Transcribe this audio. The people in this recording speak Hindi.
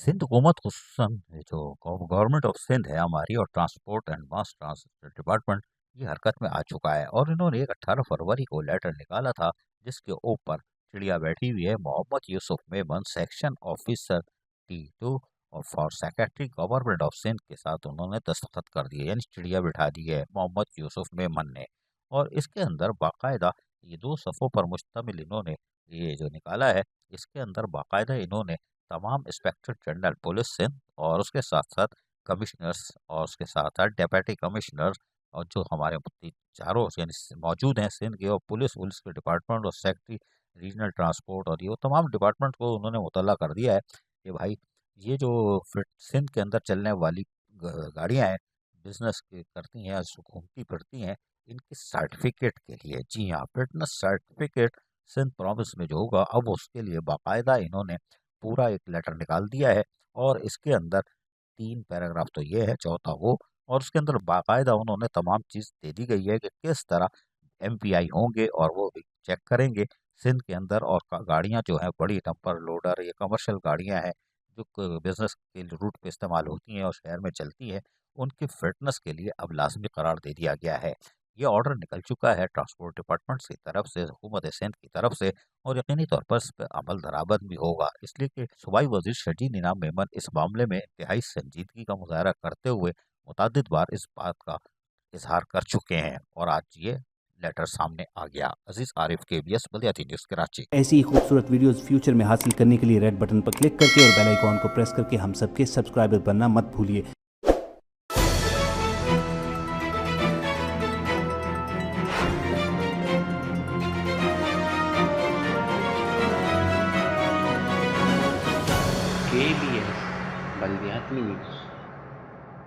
सिंध हुकूमत खुसूसन जो गवर्नमेंट ऑफ सिंध है हमारी और transport and mass transport department ये हरकत में आ चुका है और इन्होंने एक 18 फरवरी को लेटर निकाला था जिसके ऊपर चिड़िया बैठी हुई है Mohammad Yusuf Memon section officer T2 और for secretary government of Sindh के साथ उन्होंने दस्तखत कर दिए यानी चिड़िया बिठा दी है मोहम्मद यूसुफ मेमन ने। और इसके अंदर बाकायदा ये 2 सफ़ों पर मुश्तमिल इन्होंने ये जो निकाला है इसके अंदर बाकायदा इन्होंने तमाम इंस्पेक्टर जनरल पुलिस सिंध और उसके साथ साथ कमिश्नर्स और उसके साथ साथ डेप्यूटी कमिश्नर और जो हमारे चारों यानी मौजूद हैं सिंध के और पुलिस पुलिस के डिपार्टमेंट और सेक्रेटरी रीजनल ट्रांसपोर्ट और ये वो तमाम डिपार्टमेंट को उन्होंने मुतल्ला कर दिया है कि भाई ये जो सिंध के अंदर चलने वाली गाड़ियां हैं बिजनेस करती हैं जो घूमती फिरती हैं इनकी सर्टिफिकेट के लिए जी हाँ फिटनेस सर्टिफिकेट सिंध प्रोविंस में जो होगा अब उसके लिए बाकायदा इन्होंने पूरा एक लेटर निकाल दिया है। और इसके अंदर 3 पैराग्राफ तो ये है चौथा वो और उसके अंदर बाकायदा उन्होंने तमाम चीज़ दे दी गई है कि किस तरह MPI होंगे और वो भी चेक करेंगे सिंध के अंदर और गाड़ियाँ जो हैं बड़ी डंपर लोडर ये कमर्शियल गाड़ियाँ हैं जो बिजनेस के रूट पे इस्तेमाल होती हैं और शहर में चलती हैं उनकी फिटनेस के लिए अब लाजमी करार दे दिया गया है। ये ऑर्डर निकल चुका है ट्रांसपोर्ट डिपार्टमेंट की तरफ से हुकूमत सिंध की तरफ से और यकीनी तौर पर इस पर अमल दरामद भी होगा इसलिए कि सूबाई वजीर शजीद इनाम मेमन इस मामले में इंतहाई संजीदगी का मुजाहरा करते हुए मुतअद्दिद बार इस बात का इजहार कर चुके हैं और आज ये लेटर सामने आ गया। अजीज आरिफ KBS बल्दियाती न्यूज़ कराची। ऐसी ही खूबसूरत वीडियोस फ्यूचर में हासिल करने के लिए रेड बटन पर क्लिक करके और बेल आइकॉन को प्रेस करके हम सबके सब्सक्राइबर बनना मत भूलिए। KBS बल्दियाती न्यूज़।